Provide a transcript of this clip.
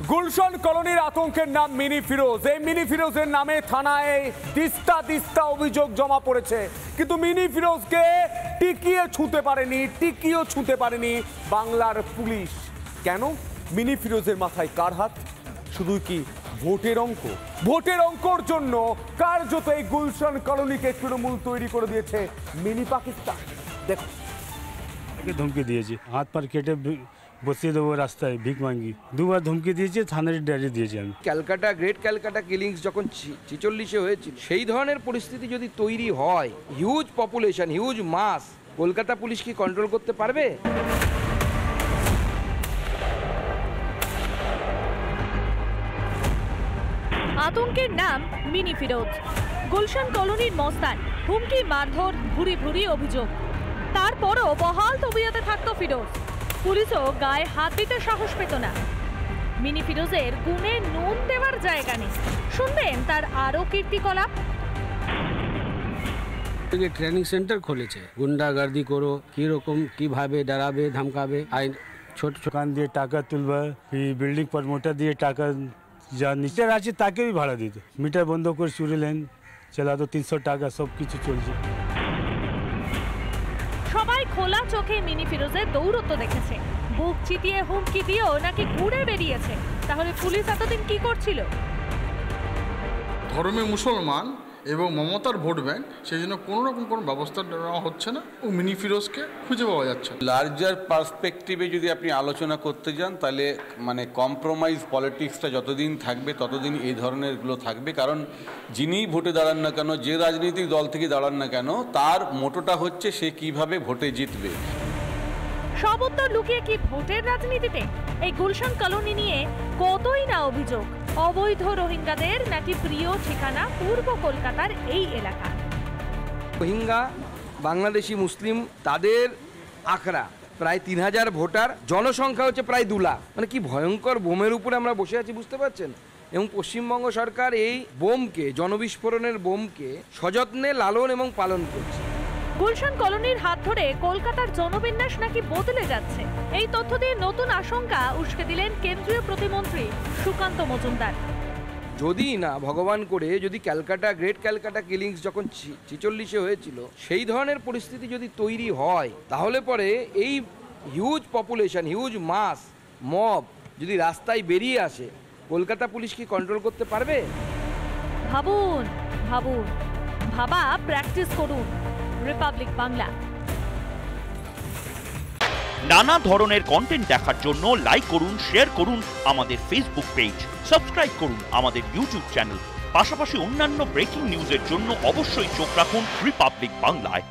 গুলশান কলোনির আতঙ্কের নাম মিনি ফিরোজ। এই মিনি ফিরোজের নামে থানায় দিস্তা দিস্তা অভিযোগ জমা পড়েছে, কিন্তু মিনি ফিরোজকে টিকিয়ে ছুঁতে পারেনি বাংলার পুলিশ। কেন? মিনি ফিরোজের মাথায় কার হাত? শুধু কি ভোটের অঙ্ক? ভোটের অঙ্কর জন্য কার্যত এই গুলশান কলোনিকে তৃণমূল তৈরি করে দিয়েছে মিনি পাকিস্তান। দেখো, ধমকি দিয়েছে, হাত পার কেটে বসিয়ে দেবো রাস্তায়, ভিক মাঙ্গি। দুবার ধমকি দিয়েছে, থানার ডায়েরি দিয়েছি আমি। ক্যালকাটা গ্রেট ক্যালকাটা কিলিংস যখন 46-এ হয়েছিল, সেই ধরনের পরিস্থিতি যদি তৈরি হয়, হিউজ পপুলেশন, হিউজ মাস, কলকাতা পুলিশ কি কন্ট্রোল করতে পারবে? আতঙ্কের নাম মিনি ফিরোজ। গুলশান কলোনির মস্তান, হুমকি, মারধর, ভুরি ভুরি অভিযোগ। তারপরও বহাল তবিয়তে থাকতো ফিরোজ। পুলিশও গায়ে হাত দিতে সাহস পেত না। মিনি ফিরোজের গুণে নুন দেওয়ার জায়গা নেই। শুনবেন তার আরও কীর্তিকলাপ। ট্রেনিং সেন্টার খুলেছে, গুন্ডাগার্দি করো, কিরকম কিভাবে ডরাবে ধমকাবে, আইন ছোট দোকান দিয়ে টাকা তুলবে, বিল্ডিং প্রমোটার দিয়ে টাকা, যা নিচে আছে তাকেই ভাড়া দিত। মিটার বন্ধ করে চুরি লেন চালাতো, 300 টাকা, সব কিছু চলছে। সবাই খোলা চোখে মিনি ফিরোজের দৌরত্ব দেখেছে। বুক চিতিয়ে হুমকি দিয়েও নাকি ঘুরে বেরিয়েছে। তাহলে পুলিশ এতদিন কি করছিল? ধর্মে মুসলমান এবং মমতার ভোট ব্যাংক, সেই জন্য কোনো রকম কোনো ব্যবস্থা নেওয়া হচ্ছে না ও মিনি ফিরোজকে খুঁজে পাওয়া যাচ্ছে। লার্জার পার্সপেক্টিভে যদি আপনি আলোচনা করতে যান, তাহলে মানে কম্প্রোমাইজ পলিটিক্সটা যতদিন থাকবে ততদিন এই ধরনেরগুলো থাকবে। কারণ যিনিই ভোটে দাঁড়ান না কেন, যে রাজনৈতিক দল থেকে দাঁড়ান না কেন, তার মোটোটা হচ্ছে সে কিভাবে ভোটে জিতবে। সব উত্তর লুকিয়ে কি ভোটের রাজনীতিতে? এই গুলশান কলোনি নিয়ে কতই না অভিযোগ। অবৈধ রোহিঙ্গাদের নাকি প্রিয় ঠিকানা পূর্ব কলকাতার এই এলাকা। রোহিঙ্গা, বাংলাদেশি মুসলিম, তাদের আখড়া প্রায় 3000 ভোটার, জনসংখ্যা হচ্ছে প্রায় 2 লাখ। মানে কি ভয়ঙ্কর বোমের উপরে আমরা বসে আছি, বুঝতে পারছেন? এবং পশ্চিমবঙ্গ সরকার এই বোমকে, জনবিস্ফোরণের বোমকে সযত্নে লালন এবং পালন করছে। গুলশান কলোনির হাত ধরে কলকাতার জনবিন্যাস নাকি বদলে যাচ্ছে। এই তথ্য দিয়ে নতুন আশঙ্কা উস্কে দিলেন কেন্দ্রীয় প্রতিমন্ত্রী সুকান্ত মজুমদার। যদি না ভগবান করে, যদি ক্যালকাটা গ্রেট ক্যালকাটা কিলিংস যখন 46-এ হয়েছিল, সেই ধরনের পরিস্থিতি যদি তৈরি হয়, তাহলে পরে এই হিউজ পপুলেশন, হিউজ মাস, মব যদি রাস্তায় বেরিয়ে আসে, কলকাতা পুলিশ কি কন্ট্রোল করতে পারবে? ভাবুন, ভাবা প্র্যাকটিস করুন। রিপাবলিক বাংলা। নানা ধরনের কন্টেন্ট দেখার জন্য লাইক করুন, শেয়ার করুন আমাদের ফেসবুক পেজ, সাবস্ক্রাইব করুন আমাদের ইউটিউব চ্যানেল। পাশাপাশি অন্যান্য ব্রেকিং নিউজের জন্য অবশ্যই চোখ রাখুন রিপাবলিক বাংলায়।